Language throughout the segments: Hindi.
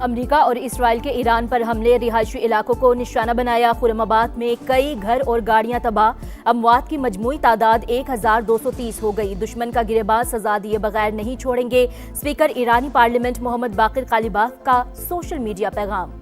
अमेरिका और इसराइल के ईरान पर हमले, रिहायशी इलाकों को निशाना बनाया। खुरमाबाद में कई घर और गाड़ियां तबाह। अमवात की मजमूई तादाद 1230 हो गई। दुश्मन का गिरेबान सजा दिए बगैर नहीं छोड़ेंगे। स्पीकर ईरानी पार्लियामेंट मोहम्मद बाकिर कालिबाफ का सोशल मीडिया पैगाम।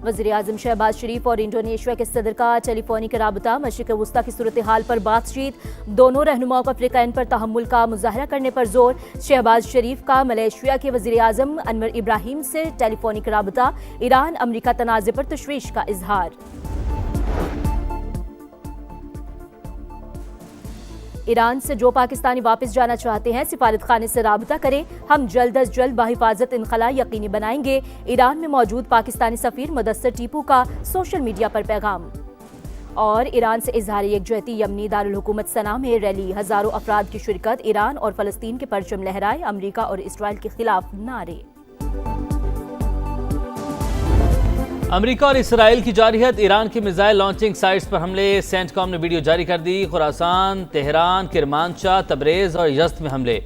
वज़ीर-ए-आज़म शहबाज शरीफ और इंडोनेशिया के सदर का टेलीफोनिक राबता। मशरिक़ वुस्ता की सूरत हाल पर बातचीत। दोनों रहनुमाओं का अफ्रीकैन पर तहम्मुल का मुज़ाहरा करने पर जोर। शहबाज शरीफ का मलेशिया के वज़ीर-ए-आज़म अनवर इब्राहिम से टेलीफोनिक राबता। ईरान अमरीका तनाज़े पर तशवीश का इजहार। ईरान से जो पाकिस्तानी वापस जाना चाहते हैं सिफारत खाने से राबता करें। हम जल्द अज जल्द बाहिफाजत इनखला यकीनी बनाएंगे। ईरान में मौजूद पाकिस्तानी सफीर मुदस्सर टीपू का सोशल मीडिया पर पैगाम। और ईरान से इजहार यकजहती। यमनी दारुल हुकूमत सना में रैली, हजारों अफराद की शिरकत। ईरान और फलस्तीन के परचम लहराए। अमरीका और इसराइल के खिलाफ नारे। अमेरिका और इसराइल की जारहियत, ईरान की मिसाइल लॉन्चिंग साइट्स पर हमले। सेंटकॉम ने वीडियो जारी कर दी। खुरासान, तेहरान, किरमानशाह, तबरेज और यज़्द में हमले।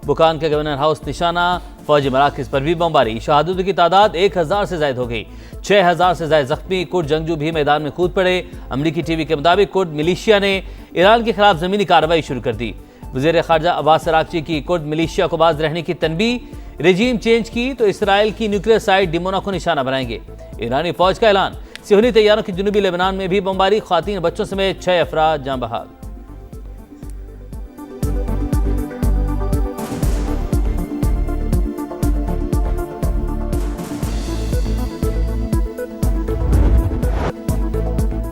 बुकान के गवर्नर हाउस निशाना। फौजी मराकज़ पर भी बमबारी। शहादतों की तादाद 1000 से ज़ायद हो गई। 6000 से ज़ायद जख्मी। कुर्द जंगजू भी मैदान में कूद पड़े। अमरीकी टीवी के मुताबिक कुर्द मिलिशिया ने ईरान के खिलाफ ज़मीनी कार्रवाई शुरू कर दी। वज़ीर ख़ारजा अब्बास अराग़ची की कुर्द मिलिशिया को बाज रहने की तनबीह। रेजीम चेंज की तो इसराइल की न्यूक्लियर साइट डिमोना को निशाना बनाएंगे। ईरानी फौज का ऐलान। सियोनी तैयारों की जुनूबी लेबनान में भी बमबारी। ख़वातीन बच्चों समेत 6 अफराद जाँ बहक।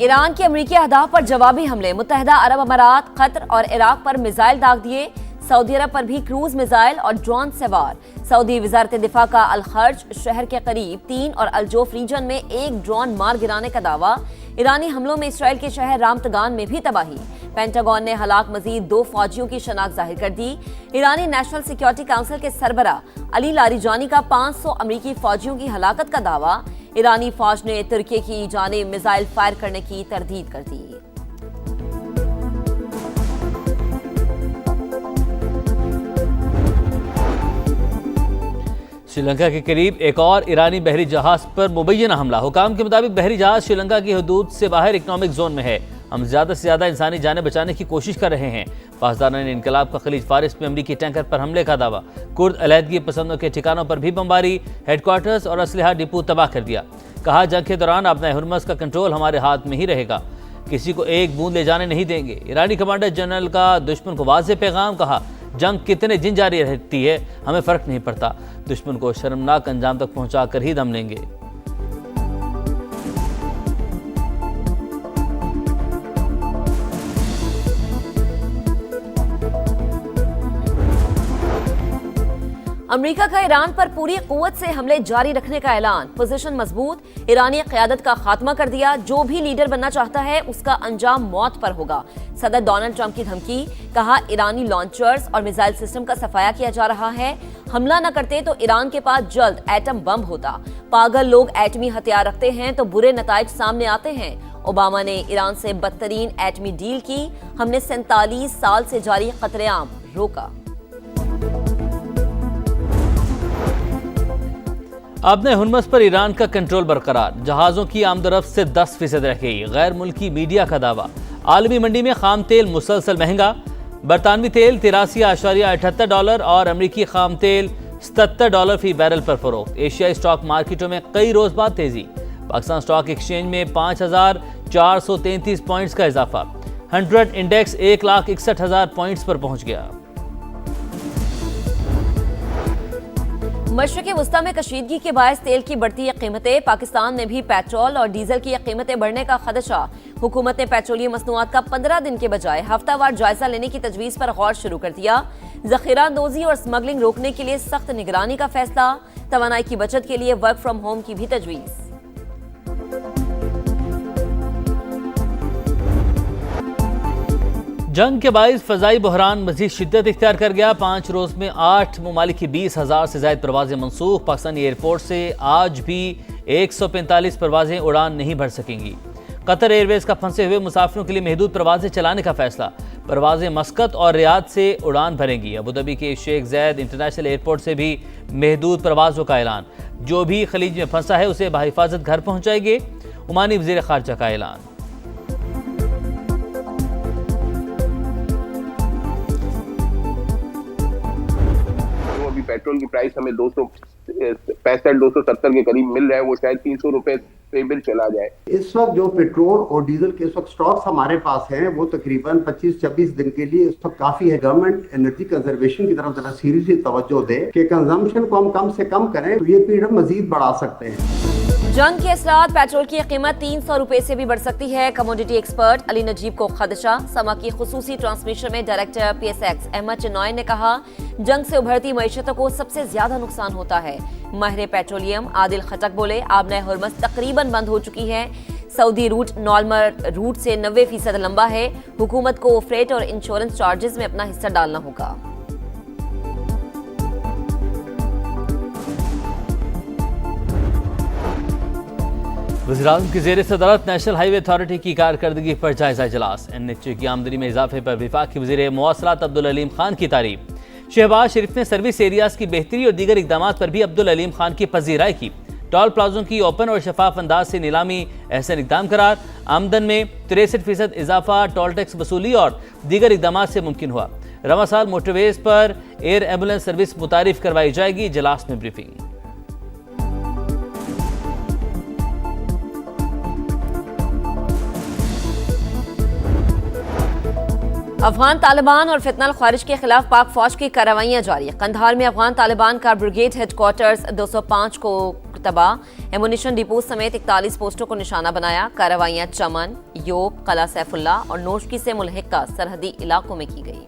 ईरान के अमरीकी अहदाफ पर जवाबी हमले। मुत्तहिदा अरब अमारात, कतर और इराक पर मिसाइल दाग दिए। सऊदी अरब पर भी क्रूज मिसाइल और ड्रोन से वार। सऊदी वजारत दिफा का अल-खर्ज शहर के करीब 3 और अल-जोफ रीजन में एक ड्रोन मार गिराने का दावा। ईरानी हमलों में इसराइल के शहर रामतगान में भी तबाही। पेंटागन ने हलाक मजीद 2 फौजियों की शनाख्त जाहिर कर दी। ईरानी नेशनल सिक्योरिटी काउंसिल के सरबरा अली लारीजानी का 500 अमरीकी फौजियों की हलाकत का दावा। ईरानी फौज ने तुर्की की जानिब मिसाइल फायर करने की तरदीद कर दी। श्रीलंका के करीब एक और ईरानी बहरी जहाज पर मुबैना हमला। हुकाम के मुताबिक बहरी जहाज श्रीलंका की हदूद से बाहर इकनॉमिक जोन में है। हम ज़्यादा से ज़्यादा इंसानी जानें बचाने की कोशिश कर रहे हैं। पासदारान इनकलाब का खलीज फारिस में अमरीकी टैंकर पर हमले का दावा। कुर्द अलहदगी पसंदों के ठिकानों पर भी बमबारी। हेडक्वार्टर्स और असलहा डिपो तबाह कर दिया। कहा, जंग के दौरान अपना हुर्मस का कंट्रोल हमारे हाथ में ही रहेगा। किसी को एक बूंद ले जाने नहीं देंगे। ईरानी कमांडर जनरल का दुश्मन को वाज़ेह पैगाम। कहा, जंग कितने दिन जारी रहती है हमें फर्क नहीं पड़ता। दुश्मन को शर्मनाक अंजाम तक पहुंचा कर ही दम लेंगे। अमेरिका का ईरान पर पूरी कुव्वत से हमले जारी रखने का ऐलान। पोजीशन मजबूत। ईरानी क़यादत का खात्मा कर दिया। जो भी लीडर बनना चाहता है उसका अंजाम मौत पर होगा। सदर डोनाल्ड ट्रंप की धमकी। कहा, ईरानी लॉन्चर्स और मिसाइल सिस्टम का सफाया किया जा रहा है। हमला न करते तो ईरान के पास जल्द एटम बम होता। पागल लोग एटमी हथियार रखते हैं तो बुरे नताइज सामने आते हैं। ओबामा ने ईरान से बदतरीन एटमी डील की। हमने 47 साल से जारी खतरेआम रोका। अपने हुर्मस पर ईरान का कंट्रोल बरकरार। जहाज़ों की आमदरफ्त से 10% रह गई। गैर मुल्की मीडिया का दावा। आलमी मंडी में खाम तेल मुसलसल महंगा। बरतानवी तेल $83.78 और अमरीकी खाम तेल $77 फी बैरल पर फरोख्त। एशियाई स्टॉक मार्केटों में कई रोज बाद तेजी। पाकिस्तान स्टॉक एक्सचेंज में 5433 पॉइंट्स का इजाफा। 100 इंडेक्स 1,61,000 पॉइंट्स पर पहुंच गया। मशरिक़ वुस्ता में कशीदगी के बायस तेल की बढ़ती कीमतें। पाकिस्तान में भी पेट्रोल और डीजल की कीमतें बढ़ने का खदशा। हुकूमत ने पेट्रोलियम मसनूआत का 15 दिन के बजाय हफ्तावार जायजा लेने की तजवीज़ पर गौर शुरू कर दिया। ज़ख़ीरा अंदोज़ी और स्मगलिंग रोकने के लिए सख्त निगरानी का फैसला। तवानाई की बचत के लिए वर्क फ्राम होम की भी तजवीज़। जंग के बाइस फ़ज़ाई बहरान मज़ीद शिद्दत इख्तियार कर गया। 5 रोज़ में 8 ममालिक की 20,000 से ज़ायद परवाज़ें मनसूख। पाकिस्तानी एयरपोर्ट से आज भी 145 परवाज़ें उड़ान नहीं भर सकेंगी। कतर एयरवेज का फंसे हुए मुसाफिरों के लिए महदूद परवाज़ें चलाने का फैसला। परवाजें मस्कत और रियाद से उड़ान भरेंगी। अबूधाबी के शेख ज़ैद इंटरनेशनल एयरपोर्ट से भी महदूद परवाज़ों का ऐलान। जो भी खलीज में फंसा है उसे बहिफाजत घर पहुंचाएंगे। ओमानी वज़ीर ख़ारजा का ऐलान। पेट्रोल की प्राइस हमें 265-270 के करीब मिल रहा है, वो शायद 300 रुपए पे बिल चला जाए। इस वक्त जो पेट्रोल और डीजल के इस वक्त स्टॉक्स हमारे पास हैं वो तकरीबन 25-26 दिन के लिए इस वक्त काफी है। गवर्नमेंट एनर्जी कंजर्वेशन की तरफ जरा सीरियसली तवज्जो दे कि कंजम्पशन को हम कम से कम करें, तो ये पीरियड मजीद बढ़ा सकते हैं। जंग के असरात, पेट्रोल की कीमत 300 रुपए से भी बढ़ सकती है। कमोडिटी एक्सपर्ट अली नजीब को खदशा। समा की खुसूसी ट्रांसमिशन में डायरेक्टर PSX अहमद चिन्नॉय ने कहा, जंग से उभरती मईशतों को सबसे ज्यादा नुकसान होता है। माहिर पेट्रोलियम आदिल खटक बोले, आबने हुर्मस तकरीबन बंद हो चुकी है। सऊदी रूट नॉर्मल रूट से 90% लंबा है। हुकूमत को फ्रेट और इंश्योरेंस चार्जेस में अपना हिस्सा डालना होगा। वज़ीर-ए-आज़म की ज़ेर सदारत नेशनल हाईवे अथॉरिटी की कारकर्दगी पर जायजा इजलास। NHA की आमदनी में इजाफे पर वफाकी वज़ीर मवासलात अब्दुल अलीम खान की तारीफ। शहबाज शरीफ ने सर्विस एरियाज की बेहतरी और दीगर इकदाम पर भी अब्दुल अलीम खान की पजीराई की। टोल प्लाजों की ओपन और शफाफ अंदाज से नीलामी एहसन इकदाम करार। आमदन में 63% इजाफा, टोल टैक्स वसूली और दीगर इकदाम से मुमकिन हुआ। रवा साल मोटरवेज पर एयर एम्बुलेंस सर्विस मुतारिफ करवाई जाएगी। इजलास में ब्रीफिंग। अफगान तालिबान और फितनल ख्वारिज के खिलाफ पाक फौज की कार्रवाइयां जारी। कंधार में अफगान तालिबान का ब्रिगेड हेडक्वार्टर्स 205 को तबाह। एमुनिशन डिपो समेत 41 पोस्टों को निशाना बनाया। कार्रवाइयां चमन, योब, कला सैफुल्ला और नोशकी से मुल्हिका सरहदी इलाकों में की गई।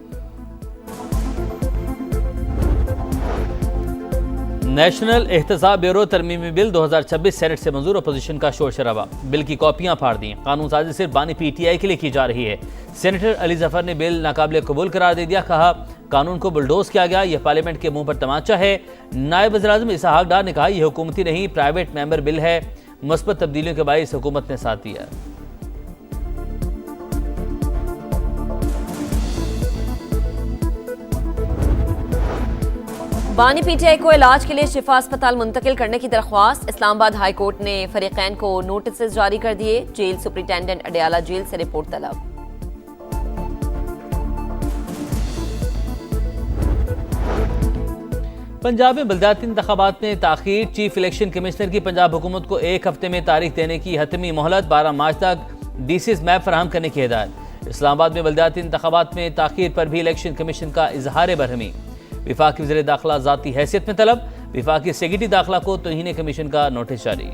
नेशनल एहतसाब ब्यूरो तरमीमी बिल 2026 सेनेट से मंजूर। अपोजिशन का शोर शराबा। बिल की कॉपियां फाड़ दी। कानून साजी सिर्फ बानी PTI के लिए की जा रही है। सेनेटर अली जफर ने बिल नाकाबिल कबूल करार दे दिया। कहा, कानून को बुलडोज किया गया, यह पार्लियामेंट के मुंह पर तमाचा है। नायब वज़ीर-ए-आज़म इसहाक डार ने कहा, यह हुकूमती नहीं प्राइवेट मेंबर बिल है। मुस्बत तब्दीलियों के बाइस हुकूमत ने साथ दिया। बानी PTI को इलाज के लिए शिफा अस्पताल मुंतकिल करने की दरख्वास्त। इस्लामाबाद हाई कोर्ट ने फरीकैन को नोटिस जारी कर दिए। जेल सुपरिटेंडेंट अडयाला जेल से रिपोर्ट तलब। पंजाब में बलदियाती इंतखाबात में ताखीर। चीफ इलेक्शन कमिश्नर की पंजाब हुकूमत को 1 हफ्ते में तारीख देने की हतमी मोहलत। 12 मार्च तक DCs मैप फराहम करने की हिदायत। इस्लामाबाद में बलदियाती इंतखाबात में ताखीर पर भी इलेक्शन कमीशन का इजहार बरहमी। विफाकी वज़ीर दाखिला ज़ाती हैसियत में तलब। विफाकी सेक्रेटरी दाखिला को तौहीन कमीशन का नोटिस जारी।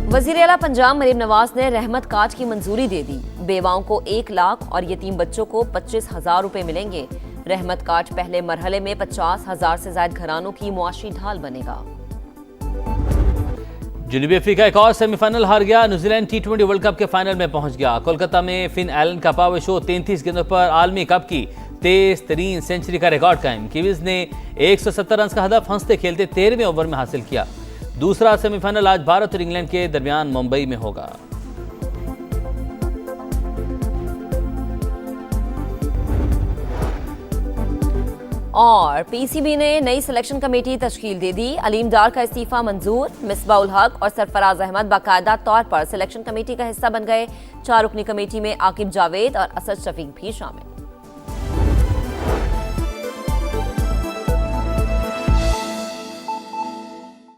वज़ीर आला पंजाब मरीम नवाज ने रहमत कार्ड की मंजूरी दे दी। बेवाओं को 1 लाख और यतीम बच्चों को 25,000 रुपए मिलेंगे। रहमत कार्ड पहले मरहले में 50,000 से ज्यादा घरानों की मुआशी ढाल बनेगा। जनूबी अफ्रीका एक और सेमीफाइनल हार गया। न्यूजीलैंड T20 वर्ल्ड कप के फाइनल में पहुंच गया। कोलकाता में फिन एलन का पावर शो 33 गेंदों पर आलमी कप की तेज तरीन सेंचुरी का रिकॉर्ड कायम। कीवीज ने 170 रन का हदफ हंसते खेलते 13वें ओवर में हासिल किया। दूसरा सेमीफाइनल आज भारत और इंग्लैंड के दरमियान मुंबई में होगा। और PCB ने नई सिलेक्शन कमेटी तश्कील दे दी। अलीम डार का इस्तीफा मंजूर। मिसबाउल हक और सरफराज अहमद बाकायदा तौर पर सिलेक्शन कमेटी का हिस्सा बन गए। 4 रुकनी कमेटी में आकिब जावेद और असद शफीक भी शामिल।